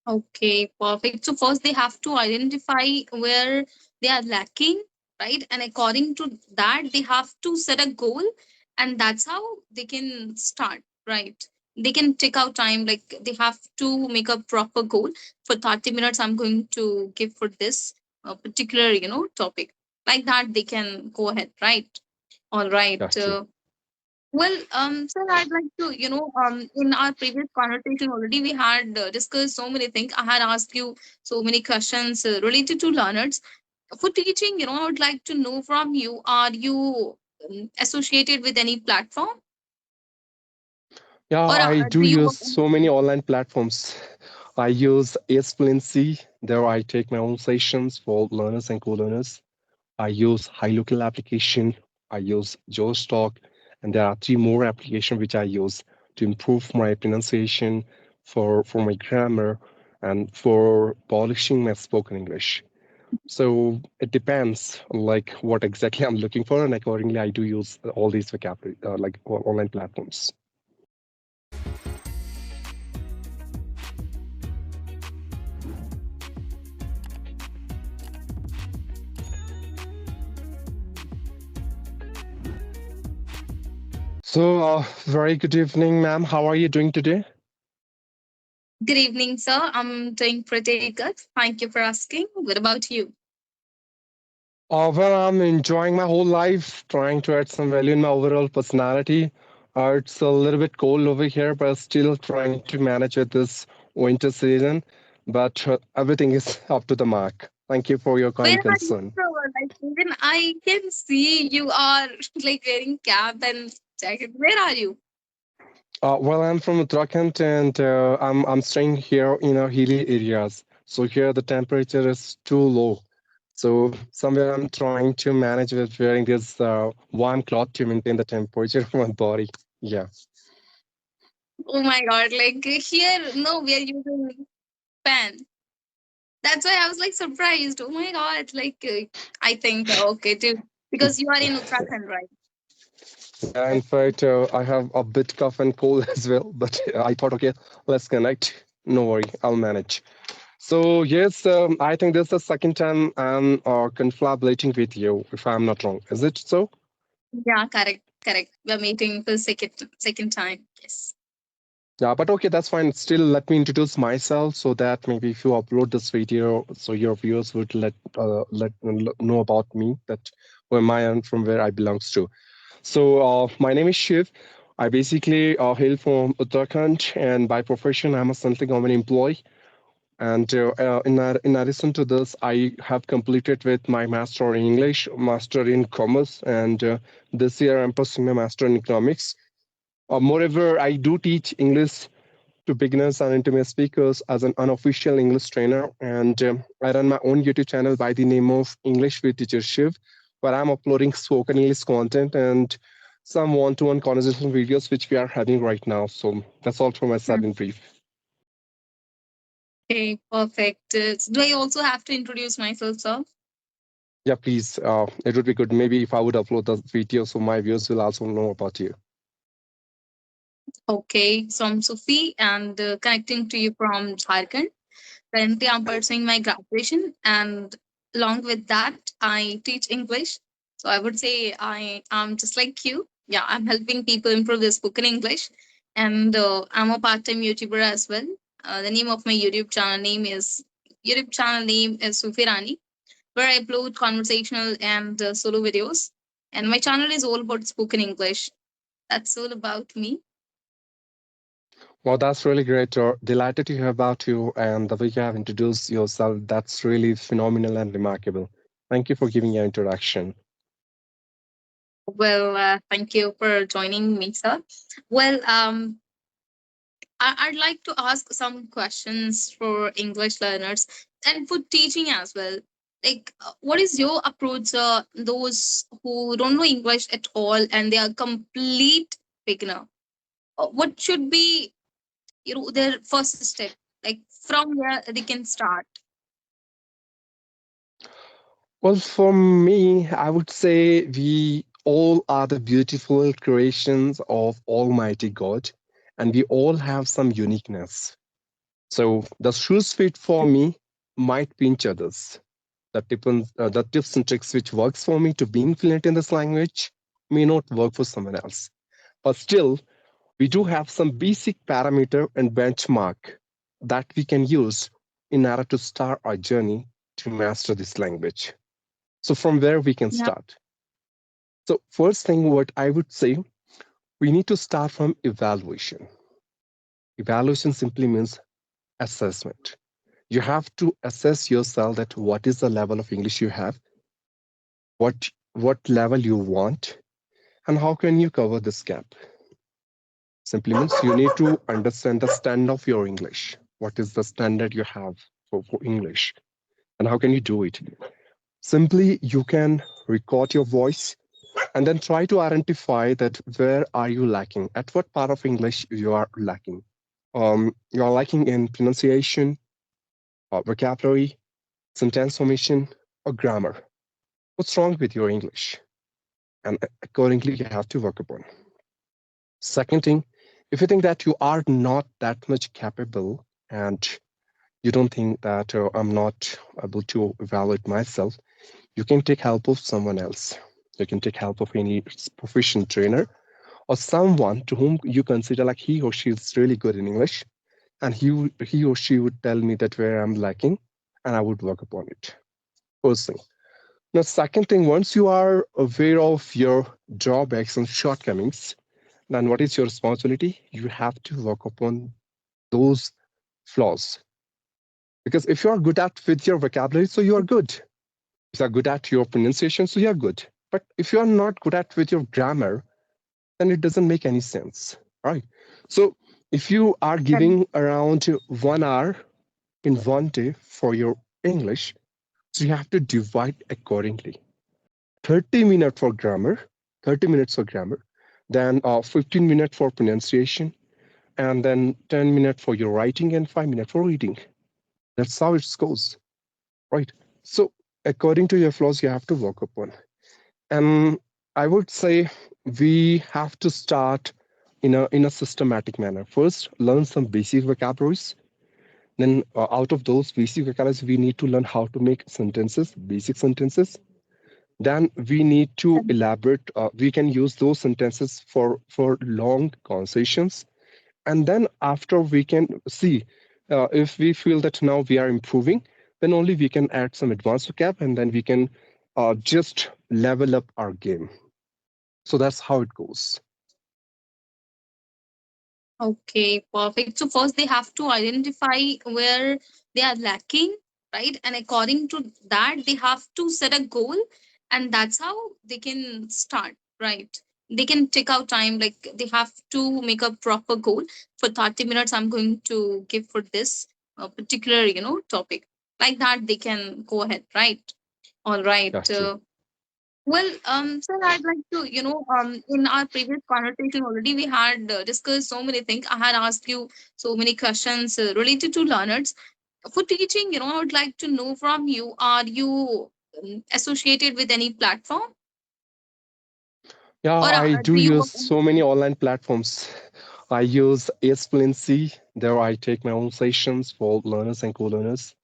Okay, perfect. So first they have to identify where they are lacking, right? And according to that, they have to set a goal, and that's how they can start, right? They can take out time, like they have to make a proper goal. For 30 minutes, I'm going to give for this particular, topic. Like that, they can go ahead, right? All right. Yeah, true. Well, sir, I'd like to, in our previous conversation already, we had discussed so many things. I had asked you so many questions related to learners. For teaching, I would like to know from you, are you associated with any platform? Yeah, Or I do do you use work on? so many online platforms. I use Fluency. There I take my own sessions for learners and co-learners. I use HiLocal application. I use Joestock, and there are three more applications which I use to improve my pronunciation, for my grammar, and for polishing my spoken English. So it depends, like what exactly I'm looking for, and accordingly, I do use all these vocabulary, like online platforms. So, very good evening, ma'am. How are you doing today? Good evening, sir. I'm doing pretty good. Thank you for asking. What about you? Well, I'm enjoying my whole life, trying to add some value in my overall personality. It's a little bit cold over here, but still trying to manage with this winter season. But everything is up to the mark. Thank you for your Where kind are you, concern. sir? Like, even I can see you are like wearing cap and jacket. Where are you? Well, I'm from Uttarakhand, and I'm staying here in hilly areas. So here the temperature is too low. So somewhere I'm trying to manage with wearing this warm cloth to maintain the temperature of my body. Yeah. Oh my god, like here, no, we are using pen. That's why I was like surprised. Oh my god, like I think okay too because you are in Uttarakhand, right? Yeah, in fact, I have a bit cough and cold as well, but I thought, okay, let's connect. No worry, I'll manage. So, yes, I think this is the second time I'm confabulating with you, if I'm not wrong. Is it so? Yeah, correct, correct. We're meeting for second time. Yes. Yeah, but okay, that's fine. Still, let me introduce myself so that maybe if you upload this video, so your viewers would know about me, that who am I and from where I belongs to. So, my name is Shiv. I basically hail from Uttarakhand, and by profession, I'm a central government employee. And in addition to this, I have completed with my master in English, master in commerce, and this year I'm pursuing my master in economics. Moreover, I do teach English to beginners and intermediate speakers as an unofficial English trainer, and I run my own YouTube channel by the name of English with Teacher Shiv, where I'm uploading spoken English content and some one-to-one conversation videos which we are having right now. So that's all for myself Hmm. in brief. Okay, perfect. Do I also have to introduce myself, sir? Yeah, please. It would be good maybe if I would upload the video so my viewers will also know about you. Okay, so I'm Sufi and connecting to you from Jharkhand. Currently, I'm pursuing my graduation, and along with that, I teach English. So I would say I am just like you. Yeah, I'm helping people improve their spoken English, and I'm a part-time YouTuber as well. The name of my YouTube channel name is Sufi Rani, where I upload conversational and solo videos. And my channel is all about spoken English. That's all about me. Well, that's really great. Delighted to hear about you and the way you have introduced yourself. That's really phenomenal and remarkable. Thank you for giving your introduction. Well, thank you for joining me, sir. Well, I'd like to ask some questions for English learners and for teaching as well. Like, what is your approach? Those who don't know English at all and they are complete beginner. What should be, their first step? Like, from where they can start. Well, for me, I would say we all are the beautiful creations of Almighty God, and we all have some uniqueness. So the shoes fit for me might pinch others. The tips and tricks which works for me to being fluent in this language may not work for someone else. But still, we do have some basic parameter and benchmark that we can use in order to start our journey to master this language. So from where we can Yeah. start. So first thing what I would say, we need to start from evaluation. Evaluation simply means assessment. You have to assess yourself that what is the level of English you have, what level you want, and how can you cover this gap. Simply means you need to understand the standard of your English. What is the standard you have for English, and how can you do it? Simply, you can record your voice and then try to identify that where are you lacking, at what part of English you are lacking. You are lacking in pronunciation, vocabulary, sentence formation, or grammar. What's wrong with your English? And accordingly, you have to work upon. Second thing, if you think that you are not that much capable and you don't think that I'm not able to evaluate myself, you can take help of someone else. You can take help of any proficient trainer or someone to whom you consider like he or she is really good in English, and he or she would tell me that where I'm lacking, and I would work upon it. First thing. Now, second thing, once you are aware of your drawbacks and shortcomings, then what is your responsibility? You have to work upon those flaws. Because if you are good at with your vocabulary, so you are good. If you are good at your pronunciation, so you are good. But if you are not good at with your grammar, then it doesn't make any sense, right? So if you are giving around 1 hour in one day for your English, so you have to divide accordingly. 30 minutes for grammar, 30 minutes for grammar, then 15 minutes for pronunciation, and then 10 minutes for your writing and 5 minutes for reading. That's how it goes, right? So according to your flaws, you have to work upon. And I would say we have to start in a systematic manner. First, learn some basic vocabularies. Then, out of those basic vocabularies, we need to learn how to make sentences, basic sentences. Then we need to elaborate. We can use those sentences for long conversations, and then after we can see if we feel that now we are improving, then only we can add some advanced vocab, and then we can just level up our game. So that's how it goes. Okay, perfect. So first they have to identify where they are lacking, right? And according to that, they have to set a goal, and that's how they can start, right? They can take out time, like they have to make a proper goal. For 30 minutes, I'm going to give for this particular, topic. Like that, they can go ahead, right? All right. Got you. Well, sir, I'd like to, in our previous conversation already, we had discussed so many things. I had asked you so many questions related to learners. For teaching, I would like to know from you, are you associated with any platform, Yeah, or I do do you use work? so many online platforms. I use Fluency. There I take my own sessions for learners and co-learners.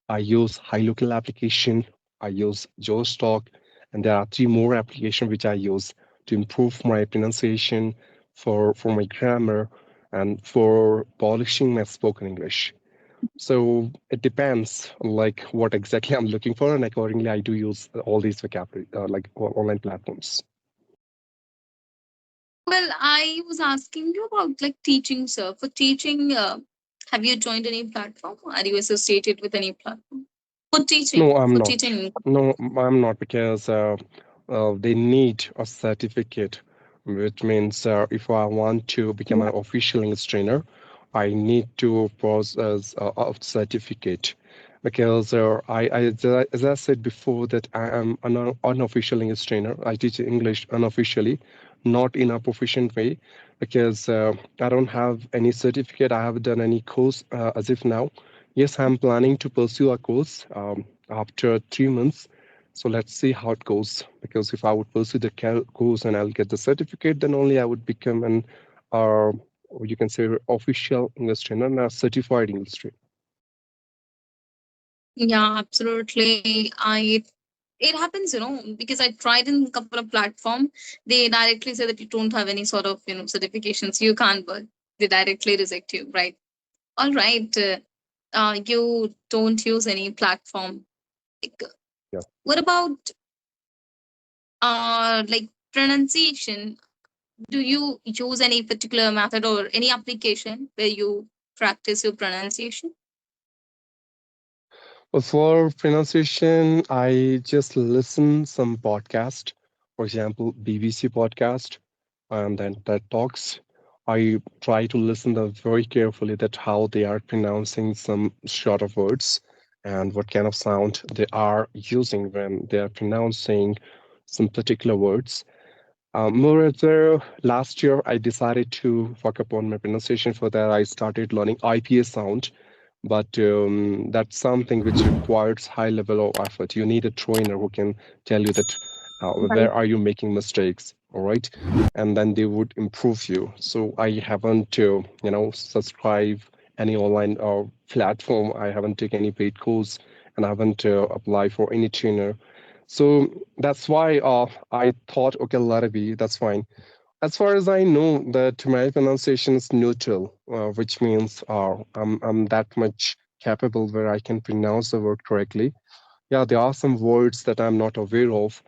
I use HiLocal application. I use Joestock, and there are three more applications which I use to improve my pronunciation, for my grammar, and for polishing my spoken English. So it depends, like what exactly I'm looking for, and accordingly I do use all these vocabulary, like online platforms. Well, I was asking you about like teaching, sir. For teaching, have you joined any platform? Are you associated with any platform for teaching? No, I'm For not. teaching. No, I'm not because they need a certificate, which means if I want to become an official English trainer, I need to process a certificate. Because as I said before, that I am an unofficial English trainer. I teach English unofficially, not in a proficient way, because I don't have any certificate. I haven't done any course as if now. Yes, I'm planning to pursue a course after 3 months. So let's see how it goes. Because if I would pursue the course and I'll get the certificate, then only I would become an, uh, you can say, official English trainer and a certified English trainer. Yeah, absolutely. I it happens, because I tried in a couple of platform. They directly say that you don't have any sort of certifications. You can't work. They directly reject you, right? All right. You don't use any platform. Like, Yeah. what about like pronunciation? Do you use any particular method or any application where you practice your pronunciation? Well, for pronunciation, I just listen some podcast, for example, BBC podcast, and then TED Talks. I try to listen them very carefully that how they are pronouncing some short of words and what kind of sound they are using when they are pronouncing some particular words. Moreover, last year I decided to work upon my pronunciation. For that, I started learning IPA sound, but that's something which requires high level of effort. You need a trainer who can tell you that Right. where are you making mistakes, all right, and then they would improve you. So I haven't, subscribe any online platform. I haven't taken any paid course, and I haven't applied for any trainer. So that's why I thought, okay, let it be. That's fine. As far as I know, that my pronunciation is neutral, which means I'm that much capable where I can pronounce the word correctly. Yeah, there are some words that I'm not aware of,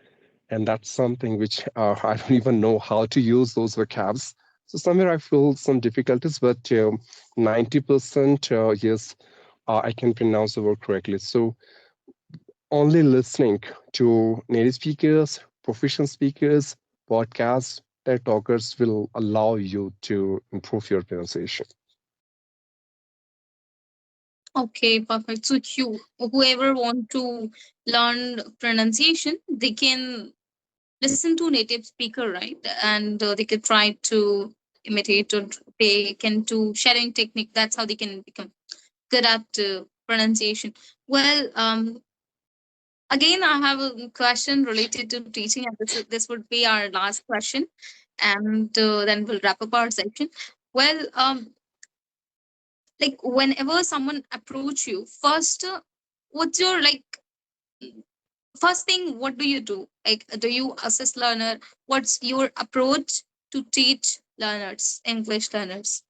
and that's something which I don't even know how to use those vocabs. So somewhere I feel some difficulties, but 90%, yes, I can pronounce the word correctly. So only listening to native speakers, professional speakers, podcasts, TED talkers will allow you to improve your pronunciation. Okay, perfect. So whoever want to learn pronunciation, they can listen to native speaker, right? And they could try to imitate, or they can do sharing technique. That's how they can become good at pronunciation. Well, again, I have a question related to teaching, and this would be our last question, and then we'll wrap up our section. Well, like whenever someone approach you, first, what's your like first thing? What do you do? Like, do you assess learner? What's your approach to teach learners, English learners?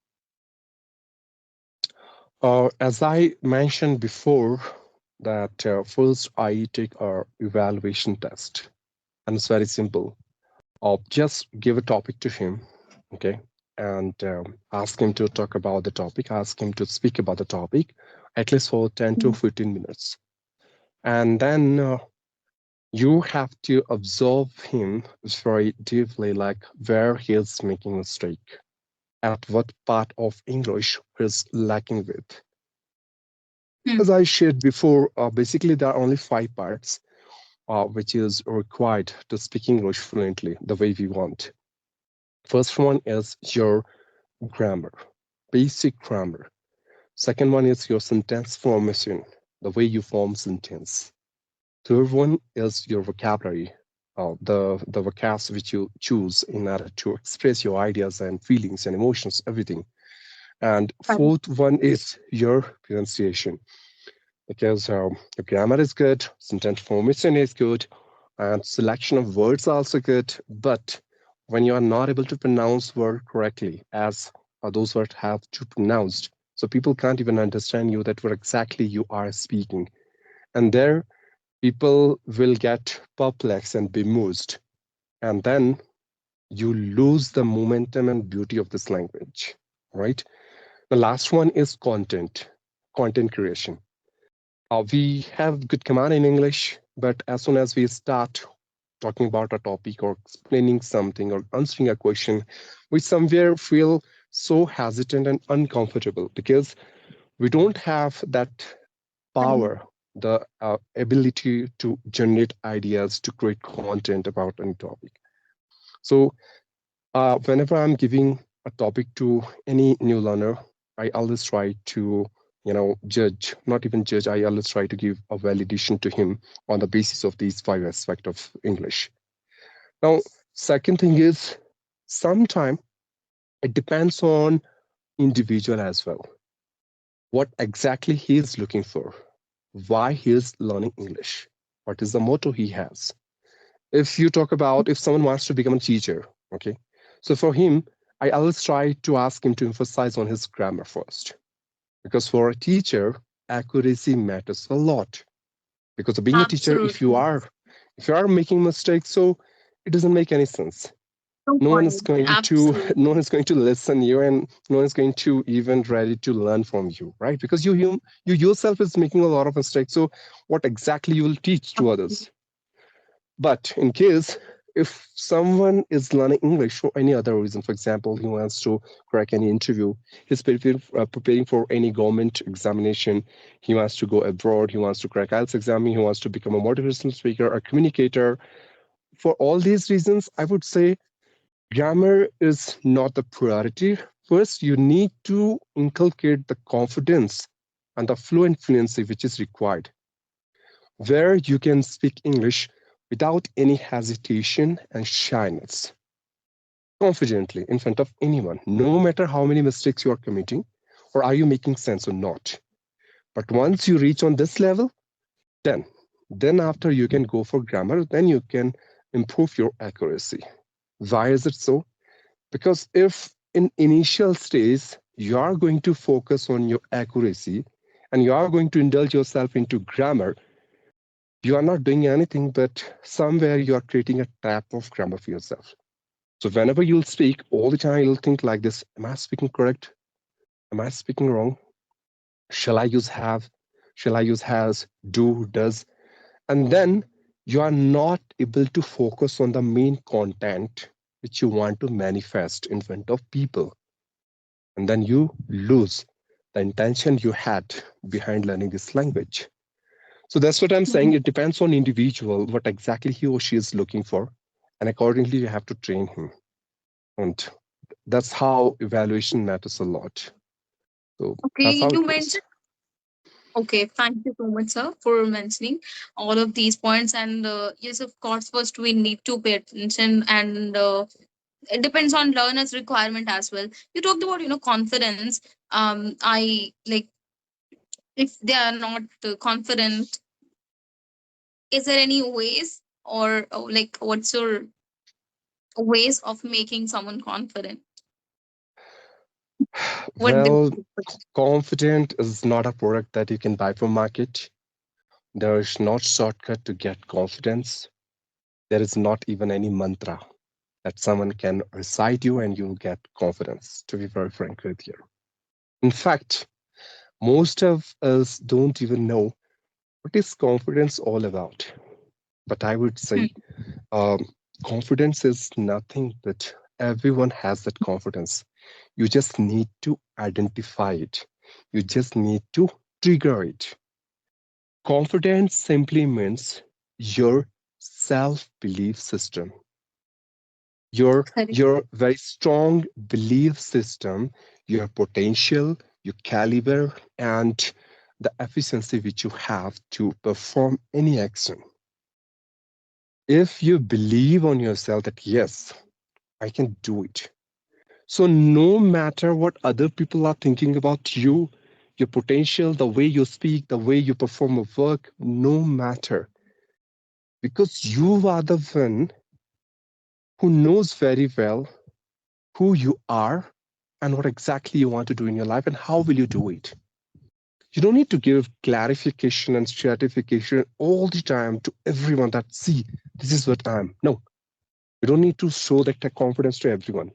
As I mentioned before, that first I take a evaluation test, and it's very simple. I'll just give a topic to him, okay, and ask him to talk about the topic, ask him to speak about the topic, at least for 10 to Mm. 15 minutes. And then you have to observe him very deeply, like where he is making mistake, at what part of English he's lacking with. As Hmm. I shared before, basically there are only five parts which is required to speak English fluently the way we want. First one is your grammar, basic grammar. Second one is your sentence formation, the way you form sentence. Third one is your vocabulary, the vocabs which you choose in order to express your ideas and feelings and emotions, everything. And Right. fourth one is your pronunciation, because your grammar is good, sentence formation is good, and selection of words are also good. But when you are not able to pronounce word correctly, as those words have to pronounced, so people can't even understand you that what exactly you are speaking. And there people will get perplexed and bemused, and then you lose the momentum and beauty of this language, right? The last one is content creation. We have good command in English, but as soon as we start talking about a topic or explaining something or answering a question, we somewhere feel so hesitant and uncomfortable because we don't have that Right. power, the ability to generate ideas, to create content about any topic. So, whenever I'm giving a topic to any new learner, I always try to, judge, not even judge, I always try to give a validation to him on the basis of these five aspects of English. Now, second thing is, sometimes it depends on individual as well, what exactly he is looking for. why he is learning English. What is the motto he has? If you talk about if someone wants to become a teacher, okay, so for him, I always try to ask him to emphasize on his grammar first, because for a teacher, accuracy matters a lot. Because being a teacher, Absolutely. if you are making mistakes, so it doesn't make any sense. No No one is point. going to no one Absolutely. is going to listen you, and no one is going to even ready to learn from you, right? Because you yourself is making a lot of mistakes, so what exactly you will teach to others? But in case if someone is learning English for any other reason, for example, he wants to crack any interview, he's preparing for any government examination, he wants to go abroad, he wants to crack IELTS exam, he wants to become a motivational speaker or communicator. For all these reasons, I would say grammar is not the priority. First, you need to inculcate the confidence and the fluent fluency which is required, where you can speak English without any hesitation and shyness, confidently in front of anyone, no matter how many mistakes you are committing or are you making sense or not. But once you reach on this level, then then after you can go for grammar, then you can improve your accuracy. Why is it so? Because if in initial stage you are going to focus on your accuracy and you are going to indulge yourself into grammar, you are not doing anything but somewhere you are creating a trap of grammar for yourself. So whenever you'll speak, all the time you'll think like this: Am I speaking correct? Am I speaking wrong? Shall I use have? Shall I use has, do, does? And then you are not able to focus on the main content which you want to manifest in front of people. And then you lose the intention you had behind learning this language. So that's what I'm saying. It depends on individual what exactly he or she is looking for, and accordingly you have to train him. And that's how evaluation matters a lot. So that's Okay, how you it goes. mentioned. Okay, thank you so much, sir, for mentioning all of these points. And yes, of course, first we need to pay attention, and it depends on learner's requirement as well. You talked about, confidence. I like, if they are not confident, is there any ways, or like, what's your ways of making someone confident? What they Well, confident is not a product that you can buy from market. There is not shortcut to get confidence. There is not even any mantra that someone can recite you and you'll get confidence, to be very frank with you. In fact, most of us don't even know what is confidence all about. But I would say um, confidence is nothing but everyone has that confidence. You just need to identify it. You just need to trigger it. Confidence simply means your self-belief system, correct. your very strong belief system, your potential, your caliber, and the efficiency which you have to perform any action. If you believe on yourself that yes, I can do it, so no matter what other people are thinking about you, your potential, the way you speak, the way you perform a work, no matter, because you are the one who knows very well who you are and what exactly you want to do in your life and how will you do it. You don't need to give clarification and stratification all the time to everyone that, see, this is what I am. No, you don't need to show that confidence to everyone.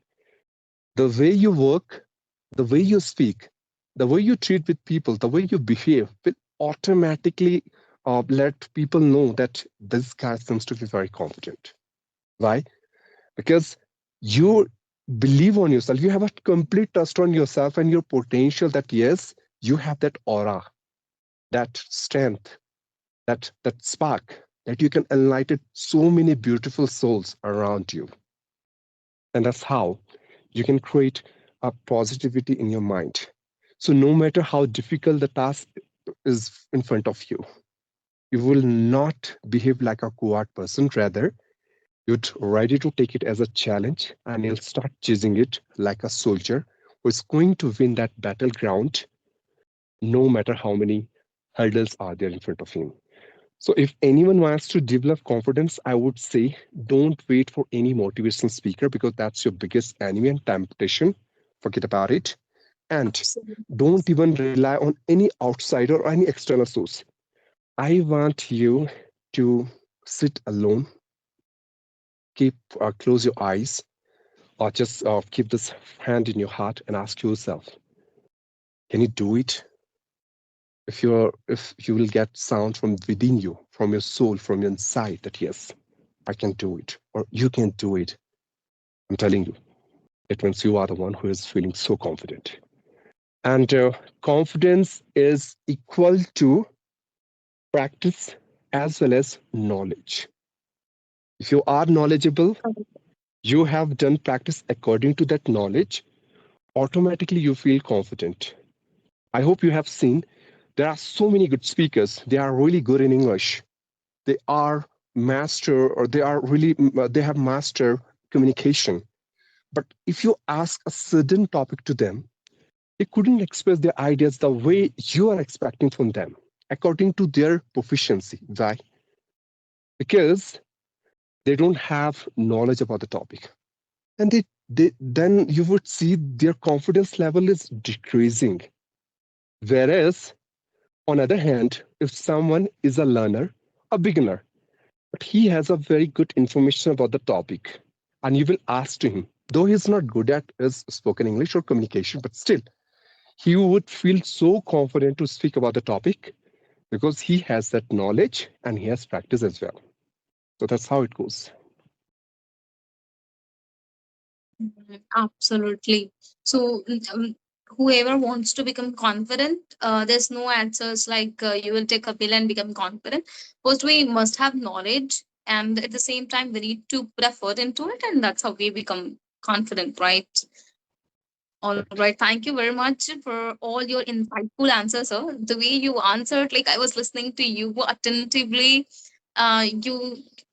The way you work, the way you speak, the way you treat with people, the way you behave will automatically let people know that this guy seems to be very confident. Why? Because you believe on yourself. You have a complete trust on yourself and your potential that yes, you have that aura, that strength, that spark that you can enlighten so many beautiful souls around you. And that's how you can create a positivity in your mind. So no matter how difficult the task is in front of you, you will not behave like a coward person. Rather, you'd ready to take it as a challenge and you'll start chasing it like a soldier who is going to win that battleground no matter how many hurdles are there in front of him. So if anyone wants to develop confidence, I would say don't wait for any motivational speaker because that's your biggest enemy and temptation. Forget about it. And Absolutely. don't even rely on any outsider or any external source. I want you to sit alone, keep close your eyes, or just keep this hand in your heart and ask yourself, can you do it? If you will get sound from within you, from your soul, from your inside, that yes, I can do it, or you can do it. I'm telling you, it means you are the one who is feeling so confident. And confidence is equal to practice as well as knowledge. If you are knowledgeable, you have done practice according to that knowledge, automatically you feel confident. I hope you have seen there are so many good speakers. They are really good in English. They are master, or they are really they have master communication. But if you ask a certain topic to them, they couldn't express their ideas the way you are expecting from them, according to their proficiency. Why? Because they don't have knowledge about the topic. And they then you would see their confidence level is decreasing. Whereas, on other hand, if someone is a learner, a beginner, but he has a very good information about the topic, and you will ask to him, though he's not good at his spoken English or communication, but still, he would feel so confident to speak about the topic because he has that knowledge and he has practice as well. So that's how it goes. Absolutely. So, whoever wants to become confident, there's no answers like you will take a pill and become confident. First, we must have knowledge, and at the same time, we need to put effort into it, and that's how we become confident, right? All Correct. right. Thank you very much for all your insightful answers, sir. The way you answered, like I was listening to you attentively.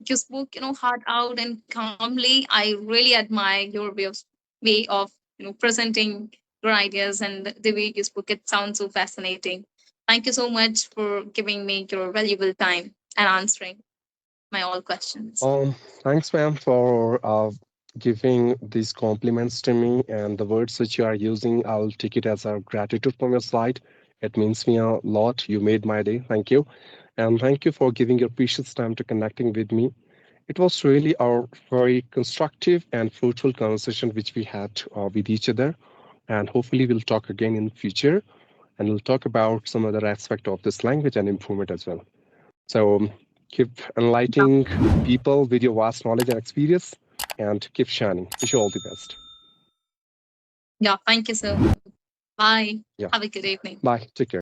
You spoke, heart out and calmly. I really admire your way of presenting your ideas, and the way you spoke. It sounds so fascinating. Thank you so much for giving me your valuable time and answering my all questions. Um, Thanks, ma'am, for giving these compliments to me and the words which you are using. I'll take it as a gratitude from your side. It means me a lot. You made my day. Thank you. And thank you for giving your precious time to connecting with me. It was really a very constructive and fruitful conversation which we had with each other. And hopefully we'll talk again in the future and we'll talk about some other aspect of this language and improvement as well. So keep enlightening people with your vast knowledge and experience and keep shining. Wish you all the best. Yeah. Thank you, sir. Bye. Yeah. Have a good evening. Bye. Take care.